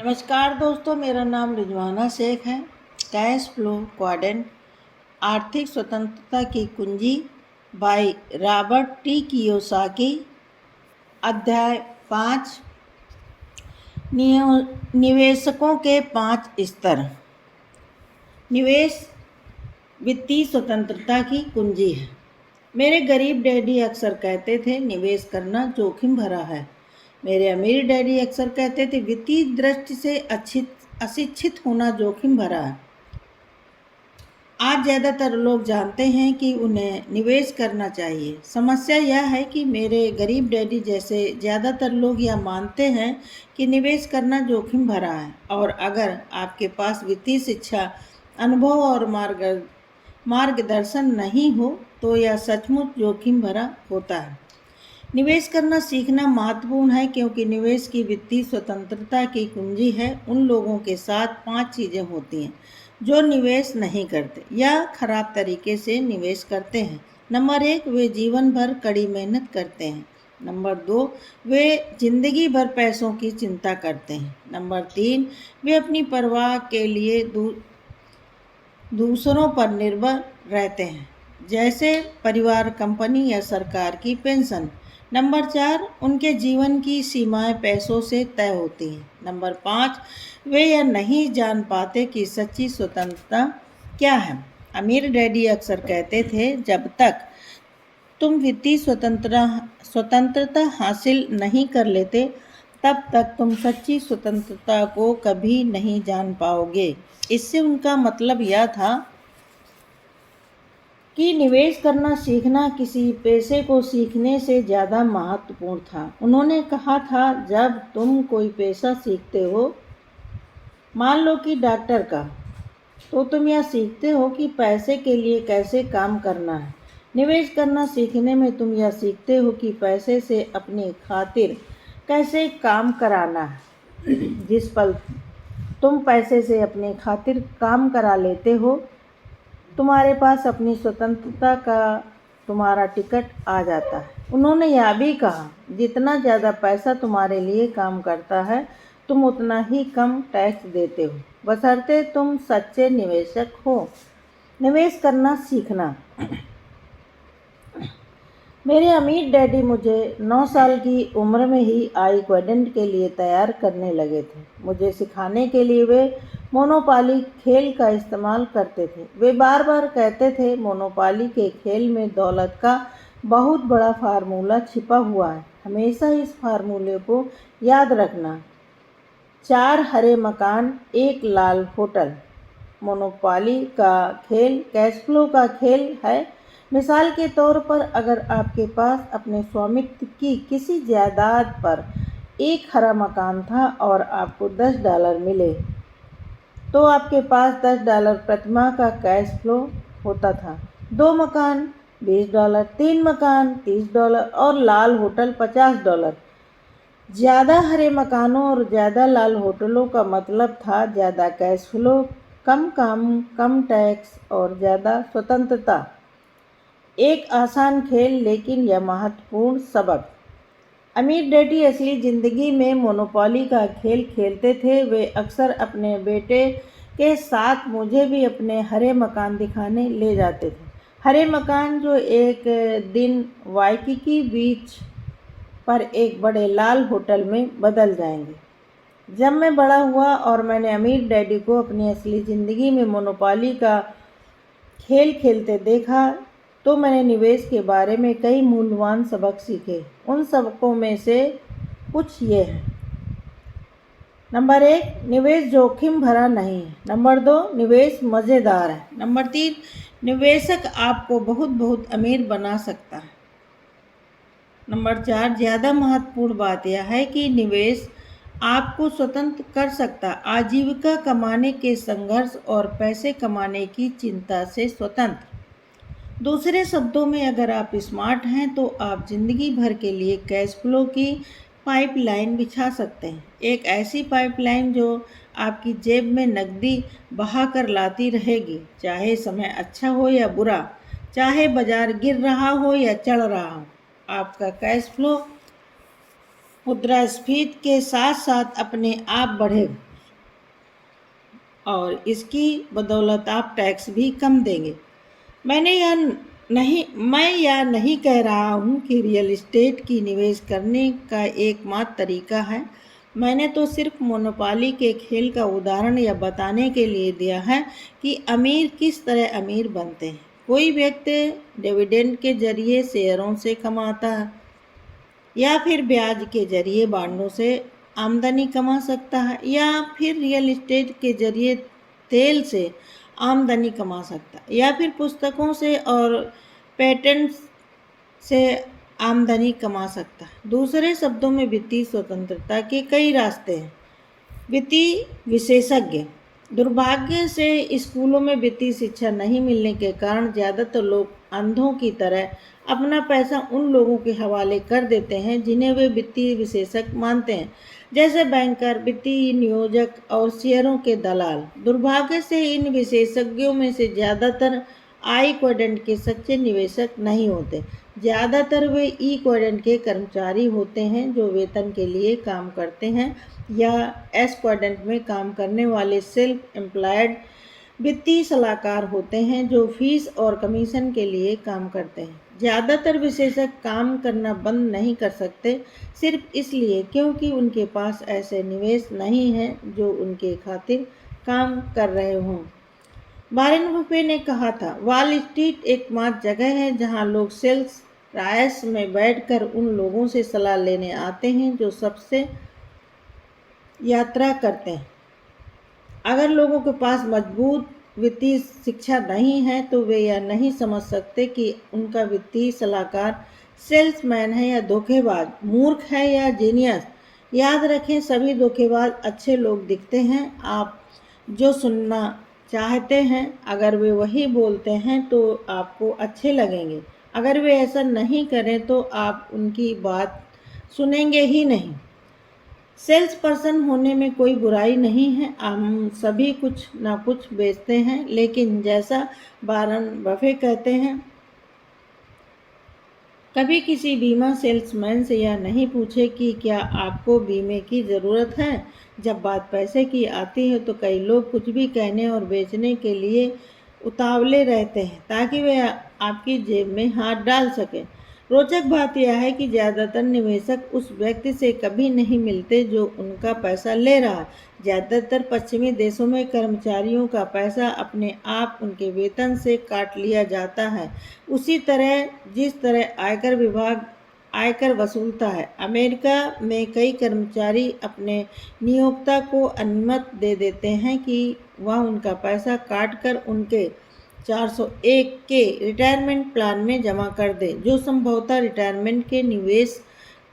नमस्कार दोस्तों, मेरा नाम रिजवाना शेख है। कैश फ्लो क्वाड्रेंट, आर्थिक स्वतंत्रता की कुंजी बाय रॉबर्ट टी कियोसाकी। अध्याय 5, निवेशकों के 5 स्तर। निवेश वित्तीय स्वतंत्रता की कुंजी है। मेरे गरीब डैडी अक्सर कहते थे, निवेश करना जोखिम भरा है। मेरे अमीर डैडी अक्सर कहते थे, वित्तीय दृष्टि से अशिक्षित होना जोखिम भरा है। आज ज़्यादातर लोग जानते हैं कि उन्हें निवेश करना चाहिए। समस्या यह है कि मेरे गरीब डैडी जैसे ज़्यादातर लोग यह मानते हैं कि निवेश करना जोखिम भरा है, और अगर आपके पास वित्तीय शिक्षा, अनुभव और मार्गदर्शन नहीं हो तो यह सचमुच जोखिम भरा होता है। निवेश करना सीखना महत्वपूर्ण है, क्योंकि निवेश की वित्तीय स्वतंत्रता की कुंजी है। उन लोगों के साथ 5 चीज़ें होती हैं जो निवेश नहीं करते या खराब तरीके से निवेश करते हैं। नंबर 1, वे जीवन भर कड़ी मेहनत करते हैं। नंबर 2, वे जिंदगी भर पैसों की चिंता करते हैं। नंबर 3, वे अपनी परवाह के लिए दूसरों पर निर्भर रहते हैं, जैसे परिवार, कंपनी या सरकार की पेंशन। नंबर 4, उनके जीवन की सीमाएं पैसों से तय होती हैं। नंबर 5, वे यह नहीं जान पाते कि सच्ची स्वतंत्रता क्या है। अमीर डैडी अक्सर कहते थे, जब तक तुम वित्तीय स्वतंत्रता हासिल नहीं कर लेते, तब तक तुम सच्ची स्वतंत्रता को कभी नहीं जान पाओगे। इससे उनका मतलब यह था कि निवेश करना सीखना किसी पेशे को सीखने से ज़्यादा महत्वपूर्ण था। उन्होंने कहा था, जब तुम कोई पेशा सीखते हो, मान लो कि डॉक्टर का, तो तुम यह सीखते हो कि पैसे के लिए कैसे काम करना है। निवेश करना सीखने में तुम यह सीखते हो कि पैसे से अपनी खातिर कैसे काम कराना है। जिस पल तुम पैसे से अपनी खातिर काम करा लेते हो, तुम्हारे पास अपनी स्वतंत्रता का तुम्हारा टिकट आ जाता है। उन्होंने यह भी कहा, जितना ज़्यादा पैसा तुम्हारे लिए काम करता है, तुम उतना ही कम टैक्स देते हो, बशर्ते तुम सच्चे निवेशक हो। निवेश करना सीखना। मेरे अमीर डैडी मुझे 9 साल की उम्र में ही आई क्वाड्रेंट के लिए तैयार करने लगे थे। मुझे सिखाने के लिए वे मोनोपाली खेल का इस्तेमाल करते थे। वे बार बार कहते थे, मोनोपाली के खेल में दौलत का बहुत बड़ा फार्मूला छिपा हुआ है। हमेशा इस फार्मूले को याद रखना। 4 हरे मकान, 1 लाल होटल। मोनोपाली का खेल कैश फ्लो का खेल है। मिसाल के तौर पर, अगर आपके पास अपने स्वामित्व की किसी जायदाद पर 1 हरा मकान था और आपको $10 मिले, तो आपके पास $10 प्रतिमाह का कैश फ्लो होता था। 2 मकान $20, 3 मकान $30 और लाल होटल $50। ज़्यादा हरे मकानों और ज़्यादा लाल होटलों का मतलब था ज़्यादा कैश फ्लो, कम काम, कम टैक्स और ज़्यादा स्वतंत्रता। एक आसान खेल, लेकिन यह महत्वपूर्ण सबक। अमीर डैडी असली ज़िंदगी में मोनोपोली का खेल खेलते थे। वे अक्सर अपने बेटे के साथ मुझे भी अपने हरे मकान दिखाने ले जाते थे। हरे मकान जो एक दिन वाइकिकी बीच पर एक बड़े लाल होटल में बदल जाएंगे। जब मैं बड़ा हुआ और मैंने अमीर डैडी को अपनी असली ज़िंदगी में मोनोपोली का खेल खेलते देखा, तो मैंने निवेश के बारे में कई मूल्यवान सबक सीखे। उन सबकों में से कुछ ये हैं। नंबर 1, निवेश जोखिम भरा नहीं है। नंबर 2, निवेश मज़ेदार है। नंबर 3, निवेशक आपको बहुत बहुत अमीर बना सकता है। नंबर 4, ज़्यादा महत्वपूर्ण बात यह है कि निवेश आपको स्वतंत्र कर सकता है, आजीविका कमाने के संघर्ष और पैसे कमाने की चिंता से स्वतंत्र। दूसरे शब्दों में, अगर आप स्मार्ट हैं तो आप जिंदगी भर के लिए कैश फ्लो की पाइपलाइन बिछा सकते हैं। एक ऐसी पाइपलाइन जो आपकी जेब में नकदी बहा कर लाती रहेगी, चाहे समय अच्छा हो या बुरा, चाहे बाजार गिर रहा हो या चढ़ रहा हो। आपका कैश फ्लो मुद्रास्फीति के साथ साथ अपने आप बढ़ेगा। और इसकी बदौलत आप टैक्स भी कम देंगे। मैं यह नहीं कह रहा हूँ कि रियल एस्टेट की निवेश करने का एकमात्र तरीका है। मैंने तो सिर्फ मोनोपोली के खेल का उदाहरण यह बताने के लिए दिया है कि अमीर किस तरह अमीर बनते हैं। कोई व्यक्ति डिविडेंड के जरिए शेयरों से कमाता है या फिर ब्याज के जरिए बांडों से आमदनी कमा सकता है या फिर रियल एस्टेट के जरिए तेल से आमदनी कमा सकता है या फिर पुस्तकों से और पेटेंट्स से आमदनी कमा सकता है। दूसरे शब्दों में वित्तीय स्वतंत्रता के कई रास्ते हैं। वित्तीय विशेषज्ञ। दुर्भाग्य से स्कूलों में वित्तीय शिक्षा नहीं मिलने के कारण ज़्यादातर लोग अंधों की तरह अपना पैसा उन लोगों के हवाले कर देते हैं जिन्हें वे वित्तीय विशेषज्ञ मानते हैं, जैसे बैंकर, वित्तीय नियोजक और शेयरों के दलाल। दुर्भाग्य से इन विशेषज्ञों में से ज़्यादातर आई क्वाड्रेंट के सच्चे निवेशक नहीं होते। ज़्यादातर वे ई क्वाड्रेंट के कर्मचारी होते हैं जो वेतन के लिए काम करते हैं या एस क्वाड्रेंट में काम करने वाले सेल्फ एम्प्लॉयड वित्तीय सलाहकार होते हैं जो फीस और कमीशन के लिए काम करते हैं। ज़्यादातर विशेषज्ञ काम करना बंद नहीं कर सकते सिर्फ इसलिए क्योंकि उनके पास ऐसे निवेश नहीं हैं जो उनके खातिर काम कर रहे हों। वॉरेन बफे ने कहा था, वॉल स्ट्रीट एकमात्र जगह है जहां लोग सेल्स रायस में बैठकर उन लोगों से सलाह लेने आते हैं जो सबसे यात्रा करते हैं। अगर लोगों के पास मजबूत वित्तीय शिक्षा नहीं है तो वे यह नहीं समझ सकते कि उनका वित्तीय सलाहकार सेल्समैन है या धोखेबाज, मूर्ख है या जीनियस। याद रखें, सभी धोखेबाज अच्छे लोग दिखते हैं। आप जो सुनना चाहते हैं, अगर वे वही बोलते हैं तो आपको अच्छे लगेंगे। अगर वे ऐसा नहीं करें तो आप उनकी बात सुनेंगे ही नहीं। सेल्स पर्सन होने में कोई बुराई नहीं है। हम सभी कुछ ना कुछ बेचते हैं, लेकिन जैसा वॉरेन बफे कहते हैं, कभी किसी बीमा सेल्समैन से यह नहीं पूछे कि क्या आपको बीमे की ज़रूरत है। जब बात पैसे की आती है तो कई लोग कुछ भी कहने और बेचने के लिए उतावले रहते हैं ताकि वे आपकी जेब में हाथ डाल सकें। रोचक बात यह है कि ज़्यादातर निवेशक उस व्यक्ति से कभी नहीं मिलते जो उनका पैसा ले रहा है। ज़्यादातर पश्चिमी देशों में कर्मचारियों का पैसा अपने आप उनके वेतन से काट लिया जाता है, उसी तरह जिस तरह आयकर विभाग आयकर वसूलता है। अमेरिका में कई कर्मचारी अपने नियोक्ता को अनुमति दे देते हैं कि वह उनका पैसा काट कर उनके 401 के रिटायरमेंट प्लान में जमा कर दे, जो संभवतः रिटायरमेंट के निवेश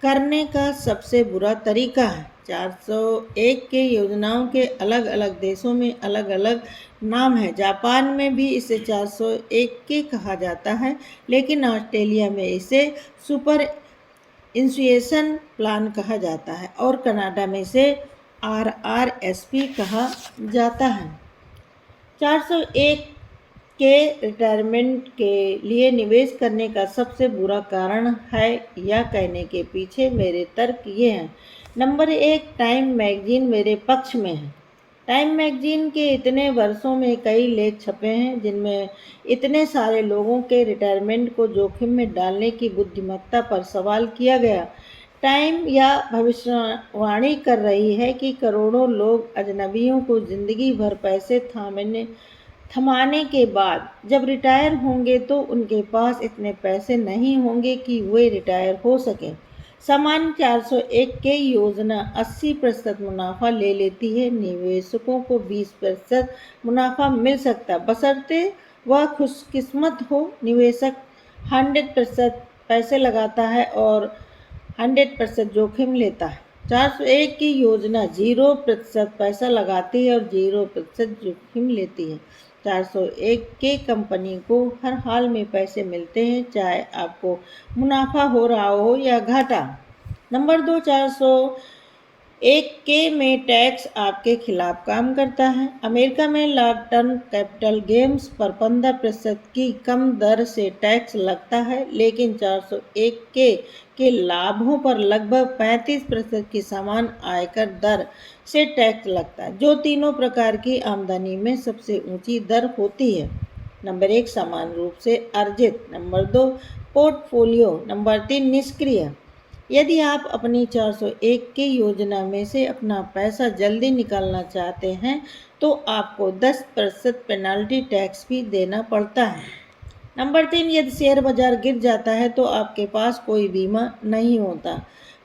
करने का सबसे बुरा तरीका है। 401 के योजनाओं के अलग अलग देशों में अलग अलग नाम है। जापान में भी इसे 401 के कहा जाता है, लेकिन ऑस्ट्रेलिया में इसे सुपर इंश्योरेंस प्लान कहा जाता है और कनाडा में इसे RRSP कहा जाता है। 401 के रिटायरमेंट के लिए निवेश करने का सबसे बुरा कारण है, यह कहने के पीछे मेरे तर्क ये हैं। नंबर 1, टाइम मैगजीन मेरे पक्ष में है। टाइम मैगजीन के इतने वर्षों में कई लेख छपे हैं जिनमें इतने सारे लोगों के रिटायरमेंट को जोखिम में डालने की बुद्धिमत्ता पर सवाल किया गया। टाइम यह भविष्यवाणी कर रही है कि करोड़ों लोग अजनबियों को जिंदगी भर पैसे थमाने के बाद जब रिटायर होंगे तो उनके पास इतने पैसे नहीं होंगे कि वे रिटायर हो सकें। सामान्य 401 के योजना 80% मुनाफा ले लेती है। निवेशकों को 20% मुनाफा मिल सकता है, बशर्ते वह खुशकिस्मत हो। निवेशक 100% पैसे लगाता है और 100% जोखिम लेता है। 401 की योजना 0% पैसा लगाती है और 0% जोखिम लेती है। 401 के कंपनी को हर हाल में पैसे मिलते हैं, चाहे आपको मुनाफा हो रहा हो या घाटा। नंबर 2, 401 1K में टैक्स आपके खिलाफ काम करता है। अमेरिका में लॉन्ग टर्म कैपिटल गेन्स पर 15% की कम दर से टैक्स लगता है, लेकिन 401K के लाभों पर लगभग 35% की समान आयकर दर से टैक्स लगता है, जो तीनों प्रकार की आमदनी में सबसे ऊंची दर होती है। नंबर 1 समान रूप से अर्जित, नंबर 2 पोर्टफोलियो, नंबर 3 निष्क्रिय। यदि आप अपनी 401 की योजना में से अपना पैसा जल्दी निकालना चाहते हैं तो आपको 10% पेनल्टी टैक्स भी देना पड़ता है। नंबर 3 यदि शेयर बाजार गिर जाता है तो आपके पास कोई बीमा नहीं होता।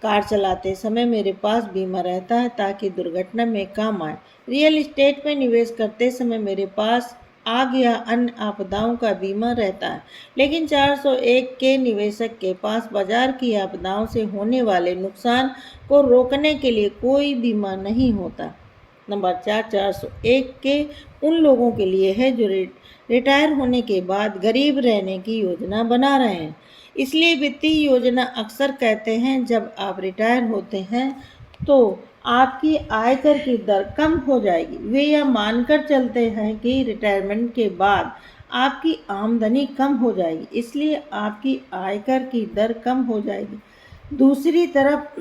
कार चलाते समय मेरे पास बीमा रहता है ताकि दुर्घटना में काम आए। रियल एस्टेट में निवेश करते समय मेरे पास आग या अन्य आपदाओं का बीमा रहता है, लेकिन 401 के निवेशक के पास बाजार की आपदाओं से होने वाले नुकसान को रोकने के लिए कोई बीमा नहीं होता। नंबर 401 के उन लोगों के लिए है जो रिटायर होने के बाद गरीब रहने की योजना बना रहे हैं। इसलिए वित्तीय योजना अक्सर कहते हैं जब आप रिटायर होते हैं तो आपकी आयकर की दर कम हो जाएगी। वे यह मानकर चलते हैं कि रिटायरमेंट के बाद आपकी आमदनी कम हो जाएगी, इसलिए आपकी आयकर की दर कम हो जाएगी। दूसरी तरफ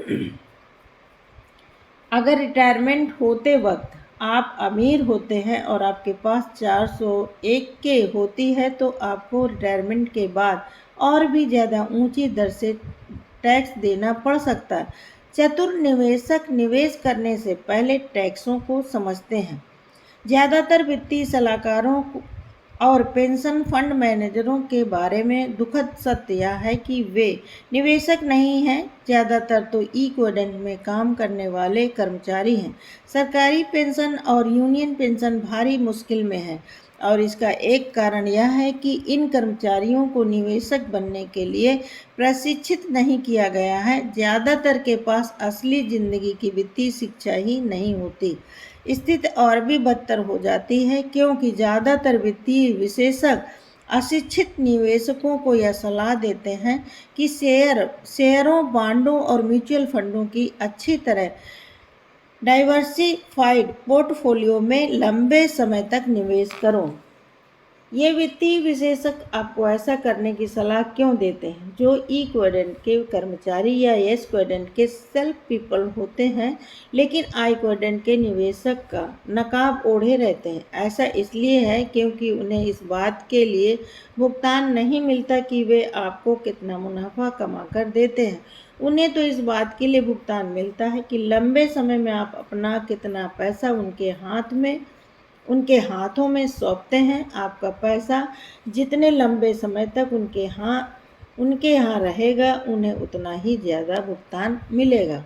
अगर रिटायरमेंट होते वक्त आप अमीर होते हैं और आपके पास 401 के होती है तो आपको रिटायरमेंट के बाद और भी ज़्यादा ऊंची दर से टैक्स देना पड़ सकता है। चतुर निवेशक निवेश करने से पहले टैक्सों को समझते हैं। ज़्यादातर वित्तीय सलाहकारों और पेंशन फंड मैनेजरों के बारे में दुखद सत्य यह है कि वे निवेशक नहीं हैं, ज़्यादातर तो इक्विडेंट में काम करने वाले कर्मचारी हैं। सरकारी पेंशन और यूनियन पेंशन भारी मुश्किल में है और इसका एक कारण यह है कि इन कर्मचारियों को निवेशक बनने के लिए प्रशिक्षित नहीं किया गया है। ज़्यादातर के पास असली ज़िंदगी की वित्तीय शिक्षा ही नहीं होती। स्थिति और भी बदतर हो जाती है क्योंकि ज़्यादातर वित्तीय विशेषज्ञ अशिक्षित निवेशकों को यह सलाह देते हैं कि शेयरों, बांडों और म्यूचुअल फंडों की अच्छी तरह डाइवर्सिफाइड पोर्टफोलियो में लंबे समय तक निवेश करो। ये वित्तीय विशेषज्ञ आपको ऐसा करने की सलाह क्यों देते हैं? जो इक्विडेंट के कर्मचारी या एस क्विडेंट के सेल्फ पीपल होते हैं लेकिन आई क्विडेंट के निवेशक का नकाब ओढ़े रहते हैं। ऐसा इसलिए है क्योंकि उन्हें इस बात के लिए भुगतान नहीं मिलता कि वे आपको कितना मुनाफा कमा कर देते हैं। उन्हें तो इस बात के लिए भुगतान मिलता है कि लंबे समय में आप अपना कितना पैसा उनके हाथों में सौंपते हैं। आपका पैसा जितने लंबे समय तक उनके यहाँ रहेगा, उन्हें उतना ही ज़्यादा भुगतान मिलेगा।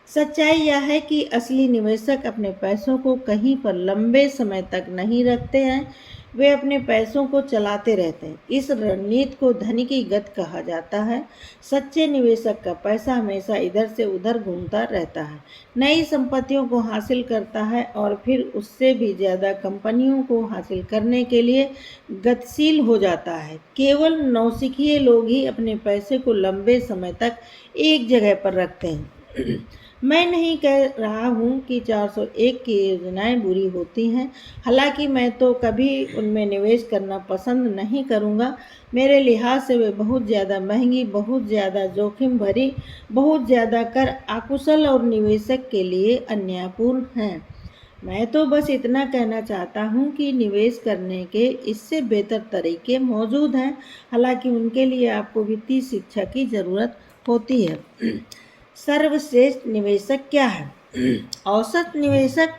सच्चाई यह है कि असली निवेशक अपने पैसों को कहीं पर लंबे समय तक नहीं रखते हैं, वे अपने पैसों को चलाते रहते हैं। इस रणनीति को धनी की गति कहा जाता है। सच्चे निवेशक का पैसा हमेशा इधर से उधर घूमता रहता है, नई संपत्तियों को हासिल करता है और फिर उससे भी ज़्यादा कंपनियों को हासिल करने के लिए गतिशील हो जाता है। केवल नौसिखिए लोग ही अपने पैसे को लंबे समय तक एक जगह पर रखते हैं। मैं नहीं कह रहा हूँ कि 401 की योजनाएं बुरी होती हैं, हालांकि मैं तो कभी उनमें निवेश करना पसंद नहीं करूँगा। मेरे लिहाज से वे बहुत ज़्यादा महंगी, बहुत ज़्यादा जोखिम भरी, बहुत ज़्यादा कर अकुशल और निवेशक के लिए अन्यायपूर्ण हैं। मैं तो बस इतना कहना चाहता हूँ कि निवेश करने के इससे बेहतर तरीके मौजूद हैं, हालांकि उनके लिए आपको वित्तीय शिक्षा की ज़रूरत होती है। सर्वश्रेष्ठ निवेशक क्या है? औसत निवेशक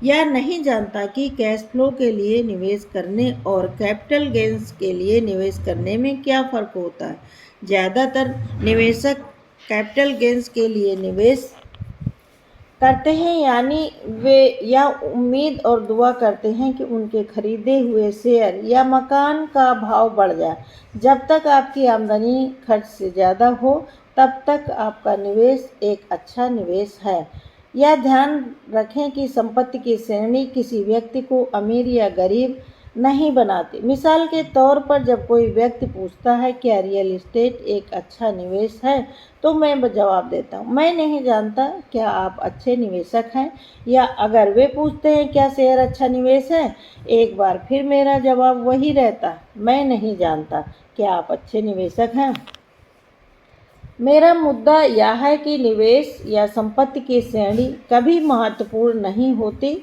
यह नहीं जानता कि कैश फ्लो के लिए निवेश करने और कैपिटल गेन्स के लिए निवेश करने में क्या फ़र्क होता है। ज़्यादातर निवेशक कैपिटल गेन्स के लिए निवेश करते हैं, यानी वे यह उम्मीद और दुआ करते हैं कि उनके खरीदे हुए शेयर या मकान का भाव बढ़ जाए। जब तक आपकी आमदनी खर्च से ज़्यादा हो तब तक आपका निवेश एक अच्छा निवेश है। यह ध्यान रखें कि संपत्ति की श्रेणी किसी व्यक्ति को अमीर या गरीब नहीं बनाते। मिसाल के तौर पर जब कोई व्यक्ति पूछता है क्या रियल एस्टेट एक अच्छा निवेश है, तो मैं जवाब देता हूँ मैं नहीं जानता, क्या आप अच्छे निवेशक हैं? या अगर वे पूछते हैं क्या शेयर अच्छा निवेश है, एक बार फिर मेरा जवाब वही रहता, मैं नहीं जानता, क्या आप अच्छे निवेशक हैं? मेरा मुद्दा यह है कि निवेश या संपत्ति की श्रेणी कभी महत्वपूर्ण नहीं होती।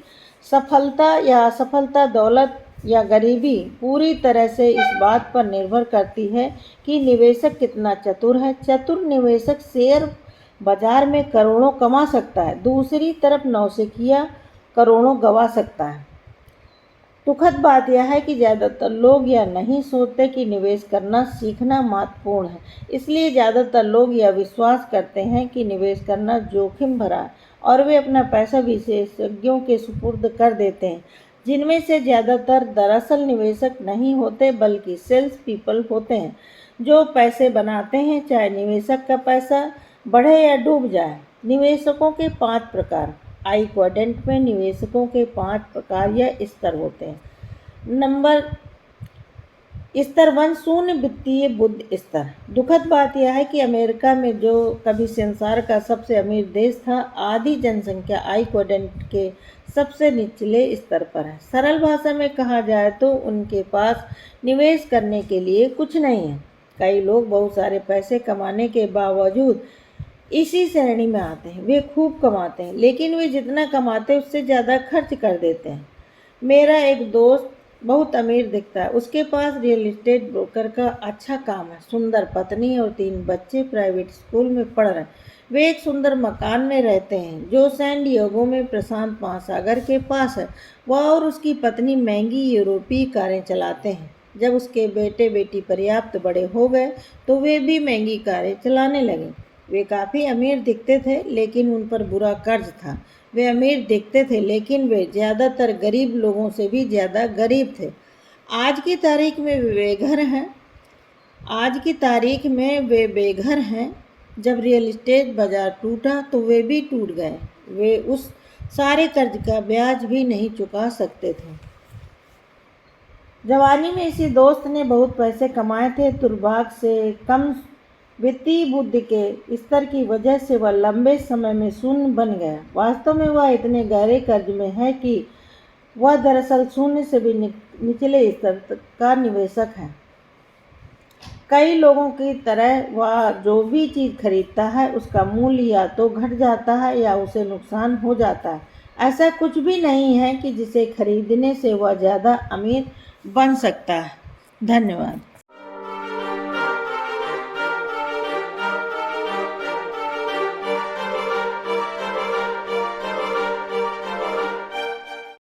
सफलता या असफलता, दौलत या गरीबी पूरी तरह से इस बात पर निर्भर करती है कि निवेशक कितना चतुर है। चतुर निवेशक शेयर बाजार में करोड़ों कमा सकता है, दूसरी तरफ नौसिखिया करोड़ों गंवा सकता है। दुखद बात यह है कि ज़्यादातर लोग यह नहीं सोचते कि निवेश करना सीखना महत्वपूर्ण है, इसलिए ज़्यादातर लोग यह विश्वास करते हैं कि निवेश करना जोखिम भरा है और वे अपना पैसा विशेषज्ञों के सुपुर्द कर देते हैं, जिनमें से ज़्यादातर दरअसल निवेशक नहीं होते बल्कि सेल्स पीपल होते हैं जो पैसे बनाते हैं, चाहे निवेशक का पैसा बढ़े या डूब जाए। निवेशकों के 5 प्रकार। आई क्वाड्रेंट में निवेशकों के 5 प्रकार या स्तर होते हैं। नंबर स्तर 1, शून्य वित्तीय बुद्धि स्तर। दुखद बात यह है कि अमेरिका में, जो कभी संसार का सबसे अमीर देश था, आधी जनसंख्या आई क्वाड्रेंट के सबसे निचले स्तर पर है। सरल भाषा में कहा जाए तो उनके पास निवेश करने के लिए कुछ नहीं है। कई लोग बहुत सारे पैसे कमाने के बावजूद इसी श्रेणी में आते हैं। वे खूब कमाते हैं, लेकिन वे जितना कमाते हैं उससे ज़्यादा खर्च कर देते हैं। मेरा एक दोस्त बहुत अमीर दिखता है, उसके पास रियल एस्टेट ब्रोकर का अच्छा काम है, सुंदर पत्नी और 3 बच्चे प्राइवेट स्कूल में पढ़ रहे हैं। वे एक सुंदर मकान में रहते हैं जो सैन डिएगो में प्रशांत महासागर के पास है। वह और उसकी पत्नी महंगी यूरोपीय कारें चलाते हैं। जब उसके बेटे बेटी पर्याप्त बड़े हो गए तो वे भी महंगी कारें चलाने लगे। वे काफ़ी अमीर दिखते थे, लेकिन उन पर बुरा कर्ज था। वे अमीर दिखते थे, लेकिन वे ज़्यादातर गरीब लोगों से भी ज़्यादा गरीब थे। आज की तारीख में वे बेघर हैं। आज की तारीख में वे बेघर हैं। जब रियल एस्टेट बाजार टूटा तो वे भी टूट गए। वे उस सारे कर्ज का ब्याज भी नहीं चुका सकते थे। जवानी में इसी दोस्त ने बहुत पैसे कमाए थे। दुर्भाग्य से कम वित्तीय बुद्धि के स्तर की वजह से वह लंबे समय में शून्य बन गया। वास्तव में वह इतने गहरे कर्ज में है कि वह दरअसल शून्य से भी निचले स्तर का निवेशक है। कई लोगों की तरह वह जो भी चीज़ खरीदता है उसका मूल्य या तो घट जाता है या उसे नुकसान हो जाता है। ऐसा कुछ भी नहीं है कि जिसे खरीदने से वह ज़्यादा अमीर बन सकता है। धन्यवाद।